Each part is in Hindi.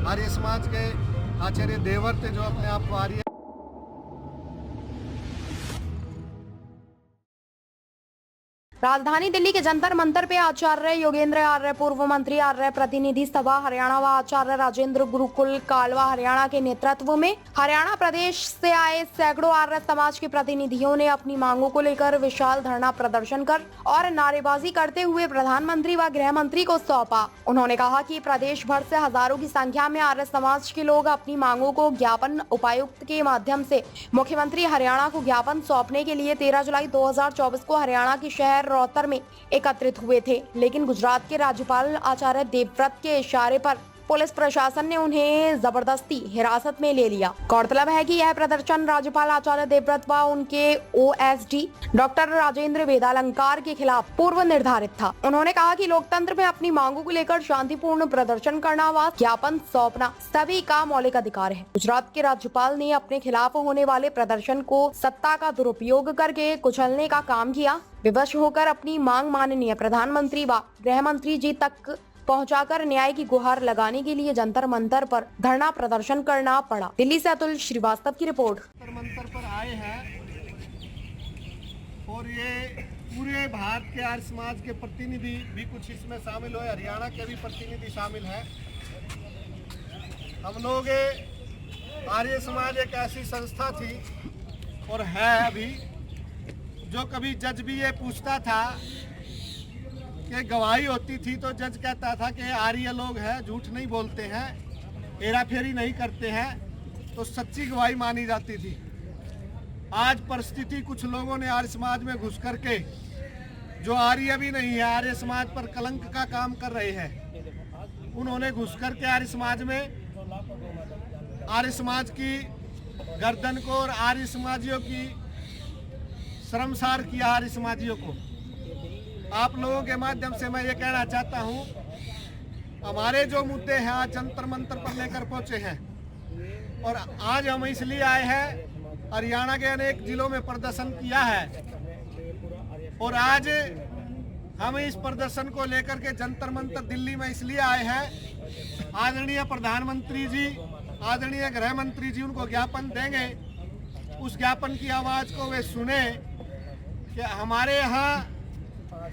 आर्य समाज के आचार्य देवव्रत जो अपने आप को आर्य राजधानी दिल्ली के जंतर मंतर पे आचार्य योगेंद्र आर्य, पूर्व मंत्री आर्य प्रतिनिधि सभा हरियाणा व आचार्य राजेंद्र गुरुकुल कालवा हरियाणा के नेतृत्व में हरियाणा प्रदेश से आए सैकड़ों आर्य समाज के प्रतिनिधियों ने अपनी मांगों को लेकर विशाल धरना प्रदर्शन कर और नारेबाजी करते हुए प्रधानमंत्री व गृह मंत्री को सौंपा। उन्होंने कहा कि प्रदेश भर से हजारों की संख्या में आर्य समाज के लोग अपनी मांगों को ज्ञापन उपायुक्त के माध्यम से मुख्यमंत्री हरियाणा को ज्ञापन सौंपने के लिए 13 जुलाई 2024 को हरियाणा के शहर रोहतक में एकत्रित हुए थे, लेकिन गुजरात के राज्यपाल आचार्य देवव्रत के इशारे पर पुलिस प्रशासन ने उन्हें जबरदस्ती हिरासत में ले लिया। गौरतलब है कि यह प्रदर्शन राज्यपाल आचार्य देवव्रत व उनके ओएसडी डॉक्टर राजेंद्र वेदालंकार के खिलाफ पूर्व निर्धारित था। उन्होंने कहा कि लोकतंत्र में अपनी मांगों को लेकर शांतिपूर्ण प्रदर्शन करना व ज्ञापन सौंपना सभी का मौलिक अधिकार है। गुजरात के राज्यपाल ने अपने खिलाफ होने वाले प्रदर्शन को सत्ता का दुरुपयोग करके कुचलने का काम किया। विवश होकर अपनी मांग माननीय प्रधानमंत्री व गृह मंत्री जी तक पहुंचाकर न्याय की गुहार लगाने के लिए जंतर मंतर पर धरना प्रदर्शन करना पड़ा। दिल्ली से अतुल श्रीवास्तव की रिपोर्ट। जंतर मंतर पर आए हैं और ये पूरे भारत के आर्य समाज के प्रतिनिधि भी कुछ इसमें शामिल हुए, हरियाणा के भी प्रतिनिधि शामिल हैं। हम लोग आर्य समाज एक ऐसी संस्था थी और है अभी, जो कभी जज भी ये पूछता था कि गवाही होती थी तो जज कहता था कि आर्य लोग हैं, झूठ नहीं बोलते हैं, हेरा फेरी नहीं करते हैं, तो सच्ची गवाही मानी जाती थी। आज परिस्थिति कुछ लोगों ने आर्य समाज में घुस करके, जो आर्य भी नहीं है, आर्य समाज पर कलंक का काम कर रहे हैं, उन्होंने घुस करके आर्य समाज में आर्य समाज की गर्दन को और आर्य समाजियों की शर्मसार किया। आर्य समाजियों को आप लोगों के माध्यम से मैं ये कहना चाहता हूँ, हमारे जो मुद्दे हैं आज जंतर मंतर पर लेकर पहुँचे हैं और आज हम इसलिए आए हैं, हरियाणा के अनेक जिलों में प्रदर्शन किया है और आज हम इस प्रदर्शन को लेकर के जंतर मंतर दिल्ली में इसलिए आए हैं, आदरणीय प्रधानमंत्री जी, आदरणीय गृह मंत्री जी उनको ज्ञापन देंगे, उस ज्ञापन की आवाज़ को वे सुने कि हमारे यहाँ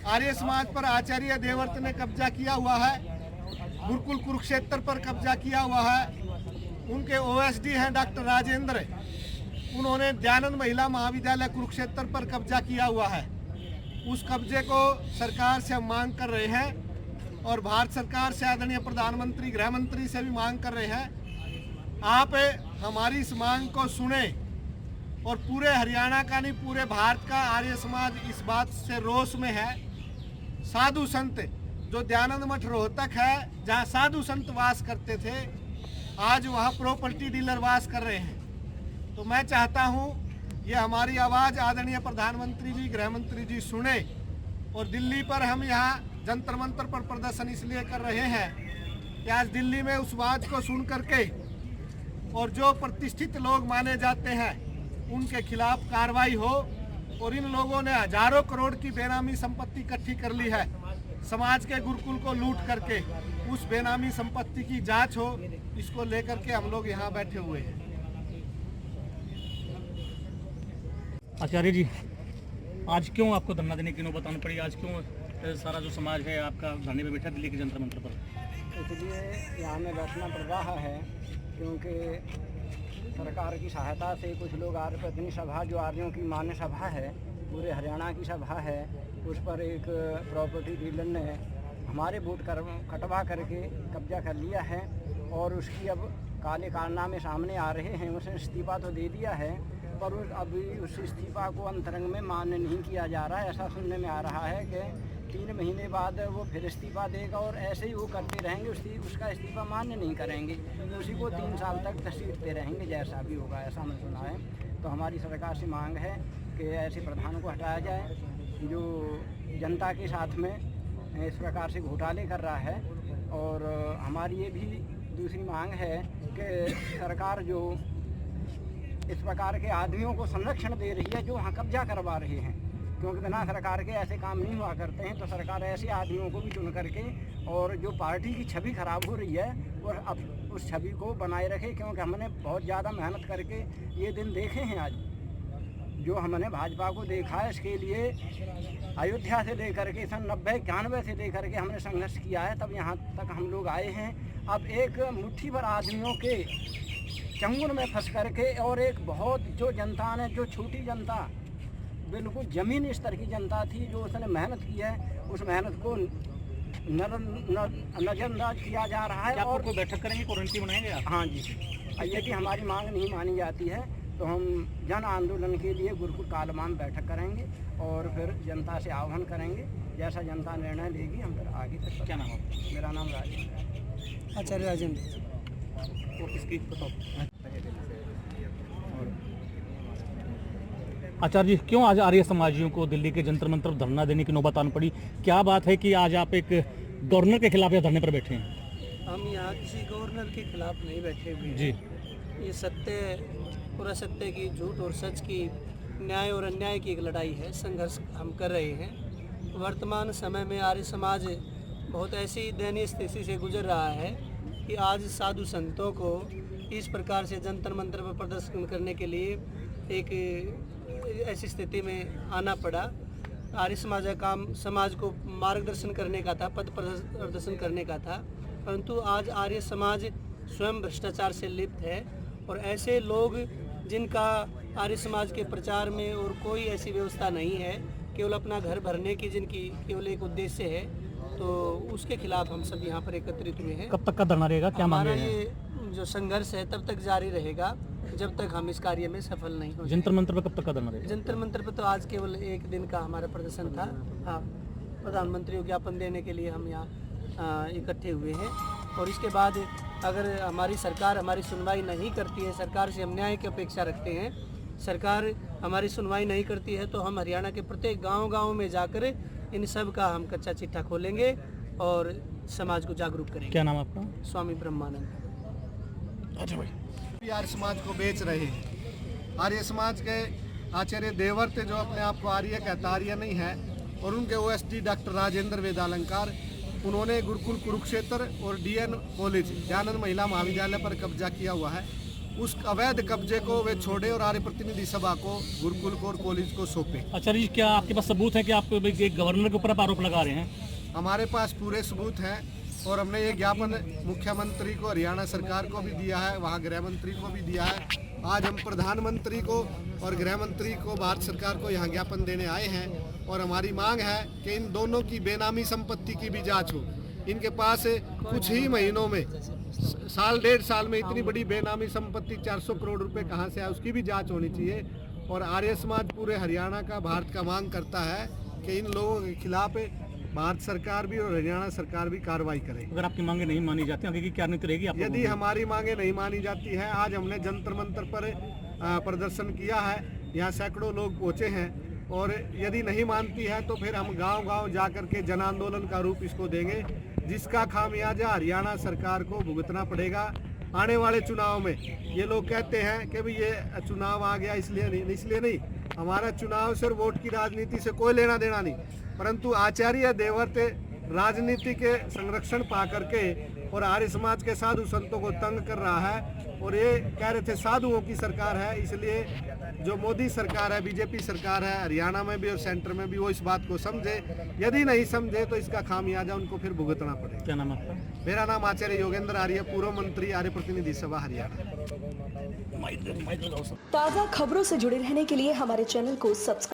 आर्य समाज पर आचार्य देवव्रत ने कब्जा किया हुआ है, गुरुकुल कुरुक्षेत्र पर कब्जा किया हुआ है, उनके ओएसडी हैं डॉक्टर राजेंद्र, उन्होंने दयानंद महिला महाविद्यालय कुरुक्षेत्र पर कब्जा किया हुआ है। उस कब्जे को सरकार से हम मांग कर रहे हैं और भारत सरकार से आदरणीय प्रधानमंत्री गृह मंत्री से भी मांग कर रहे हैं, आप हमारी इस मांग को सुने और पूरे हरियाणा का नहीं पूरे भारत का आर्य समाज इस बात से रोष में है। साधु संत जो दयानंद मठ रोहतक है, जहाँ साधु संत वास करते थे, आज वहाँ प्रॉपर्टी डीलर वास कर रहे हैं। तो मैं चाहता हूँ ये हमारी आवाज़ आदरणीय प्रधानमंत्री जी गृह मंत्री जी सुने और दिल्ली पर हम यहाँ जंतर मंतर पर प्रदर्शन इसलिए कर रहे हैं कि आज दिल्ली में उस आवाज़ को सुन करके और जो प्रतिष्ठित लोग माने जाते हैं उनके खिलाफ कार्रवाई हो और इन लोगों ने हजारों करोड़ की बेनामी संपत्ति इकट्ठी कर ली है, समाज के गुरुकुल को लूट करके उस बेनामी संपत्ति की जांच हो, इसको लेकर के हम लोग यहाँ बैठे हुए हैं। आचार्य जी, आज क्यों आपको धरना देने की नौबत आनी पड़ी? आज क्यों सारा जो समाज है आपका धरने में बैठा दिल्ली के जंतर मंतर पर? इसलिए यहाँ में बैठना पड़ रहा है क्योंकि सरकार की सहायता से कुछ लोग आर्य प्रतिनिधि सभा, जो आर्यों की मान्य सभा है, पूरे हरियाणा की सभा है, उस पर एक प्रॉपर्टी डीलर ने हमारे वोट कटवा करके कब्जा कर लिया है और उसकी अब काले कारनामे सामने आ रहे हैं। उसने इस्तीफा तो दे दिया है पर अभी उस इस्तीफा को अंतरंग में मान्य नहीं किया जा रहा है। ऐसा सुनने में आ रहा है कि 3 महीने बाद वो फिर इस्तीफा देगा और ऐसे ही वो करते रहेंगे, उसका इस्तीफा मान्य नहीं करेंगे, उसी को 3 साल तक घसीटते रहेंगे, जैसा भी होगा, ऐसा मैं सुना है। तो हमारी सरकार से मांग है कि ऐसे प्रधानों को हटाया जाए जो जनता के साथ में इस प्रकार से घोटाले कर रहा है। और हमारी ये भी दूसरी मांग है कि सरकार जो इस प्रकार के आदमियों को संरक्षण दे रही है, जो वहाँ कब्जा करवा रहे हैं, क्योंकि बिना सरकार के ऐसे काम नहीं हुआ करते हैं। तो सरकार ऐसे आदमियों को भी चुन करके और जो पार्टी की छवि खराब हो रही है और अब उस छवि को बनाए रखे, क्योंकि हमने बहुत ज़्यादा मेहनत करके ये दिन देखे हैं। आज जो हमने भाजपा को देखा है, इसके लिए अयोध्या से लेकर के सन 90-91 से लेकर के हमने संघर्ष किया है, तब यहाँ तक हम लोग आए हैं। अब एक मुट्ठी भर आदमियों के चंगुल में फंस करके और एक बहुत जो जनता ने, जो छोटी जनता, बिल्कुल ज़मीन स्तर की जनता थी, जो उसने मेहनत की है, उस मेहनत को नजरअंदाज किया जा रहा है। और कोई बैठक करेंगे, क्वारंटीन बनाएंगे आप? हाँ जी, यदि हमारी मांग नहीं मानी जाती है तो हम जन आंदोलन के लिए गुरुकुल कालवा में बैठक करेंगे और फिर जनता से आह्वान करेंगे। जैसा जनता निर्णय लेगी हम फिर आगे तक। क्या नाम है? मेरा नाम राजेंद्र, आचार्य राजेंद्र। वो किसकी बताओ। आचार्य जी, क्यों आज आर्य समाजियों को दिल्ली के जंतर मंतर धरना देने की नौबत आनी पड़ी? क्या बात है कि आज आप एक गवर्नर के खिलाफ यहाँ धरने पर बैठे हैं? हम यहाँ किसी गवर्नर के खिलाफ नहीं बैठे हुए जी। ये सत्य और असत्य की, झूठ और सच की, न्याय और अन्याय की एक लड़ाई है। संघर्ष हम कर रहे हैं। वर्तमान समय में आर्य समाज बहुत ऐसी दयनीय स्थिति से गुजर रहा है कि आज साधु संतों को इस प्रकार से जंतर मंतर पर प्रदर्शन करने के लिए एक ऐसी स्थिति में आना पड़ा। आर्य समाज का काम समाज को मार्गदर्शन करने का था, पद प्रदर्शन करने का था, परंतु आज आर्य समाज स्वयं भ्रष्टाचार से लिप्त है। और ऐसे लोग जिनका आर्य समाज के प्रचार में और कोई ऐसी व्यवस्था नहीं है, केवल अपना घर भरने की जिनकी केवल एक उद्देश्य है, तो उसके खिलाफ हम सब यहाँ पर एकत्रित हुए हैं। कब तक का धरना रहेगा? क्या मांग हमारा रहे हैं? ये जो संघर्ष है तब तक जारी रहेगा जब तक हम इस कार्य में सफल नहीं हो। जंतर मंतर पर कब तक का धरना रहेगा? जंतर मंतर पर तो आज केवल एक दिन का हमारा प्रदर्शन था। हाँ, प्रधानमंत्री को ज्ञापन देने के लिए हम यहाँ इकट्ठे हुए हैं। और इसके बाद अगर हमारी सरकार हमारी सुनवाई नहीं करती है, सरकार से हम न्याय की अपेक्षा रखते हैं, सरकार हमारी सुनवाई नहीं करती है, तो हम हरियाणा के प्रत्येक गांव-गांव में जाकर इन सब का हम कच्चा चिट्ठा खोलेंगे और समाज को जागरूक करेंगे। क्या नाम है आपका? स्वामी ब्रह्मानंद। आर्य समाज को बेच रहे हैं। आर्य समाज के आचार्य देवर्त जो अपने आप को आर्य कहता, आर्य नहीं है, और उनके ओएसडी डॉक्टर राजेंद्र वेदालंकार, उन्होंने गुरुकुल कुरुक्षेत्र और डीएन कॉलेज दयानंद महिला महाविद्यालय पर कब्जा किया हुआ है। उस अवैध कब्जे को वे छोड़े और आर्य प्रतिनिधि सभा को, गुरुकुल को और कॉलेज को सौंपे। आचार्य जी, क्या आपके पास सबूत है कि आप गवर्नर के ऊपर आरोप लगा रहे हैं? हमारे पास पूरे सबूत हैं और हमने ये ज्ञापन मुख्यमंत्री को, हरियाणा सरकार को भी दिया है, वहाँ गृह मंत्री को भी दिया है। आज हम प्रधानमंत्री को और गृह मंत्री को, भारत सरकार को यहाँ ज्ञापन देने आए हैं और हमारी मांग है कि इन दोनों की बेनामी संपत्ति की भी जांच हो। इनके पास कुछ ही महीनों में, साल 1.5 साल में इतनी बड़ी बेनामी संपत्ति 400 करोड़ रुपए कहाँ से आए, उसकी भी जांच होनी चाहिए। और आर्य समाज पूरे हरियाणा का, भारत का मांग करता है कि इन लोगों के खिलाफ भारत सरकार भी और हरियाणा सरकार भी कार्रवाई करे। अगर आपकी मांगे नहीं मानी जाती, आगे की क्या नीति रहेगी? यदि हमारी मांगे नहीं मानी जाती है, आज हमने जंतर मंतर पर प्रदर्शन किया है, यहाँ सैकड़ों लोग पहुँचे हैं, और यदि नहीं मानती है तो फिर हम गांव-गांव जाकर के जन आंदोलन का रूप इसको देंगे, जिसका खामियाजा हरियाणा सरकार को भुगतना पड़ेगा आने वाले चुनाव में। ये लोग कहते हैं कि भाई ये चुनाव आ गया इसलिए नहीं, हमारा चुनाव सिर्फ वोट की राजनीति से कोई लेना देना नहीं, परंतु आचार्य देवर्त राजनीति के संरक्षण पा करके और आर्य समाज के साधु संतों को तंग कर रहा है। और ये कह रहे थे साधुओं की सरकार है, इसलिए जो मोदी सरकार है, बीजेपी सरकार है, हरियाणा में भी और सेंटर में भी, वो इस बात को समझे। यदि नहीं समझे तो इसका खामियाजा उनको फिर भुगतना पड़ेगा। क्या नाम आपका? मेरा नाम आचार्य योगेंद्र आर्य, पूर्व मंत्री, आर्य प्रतिनिधि सभा हरियाणा। ताज़ा खबरों से जुड़े रहने के लिए हमारे चैनल को सब्सक्राइब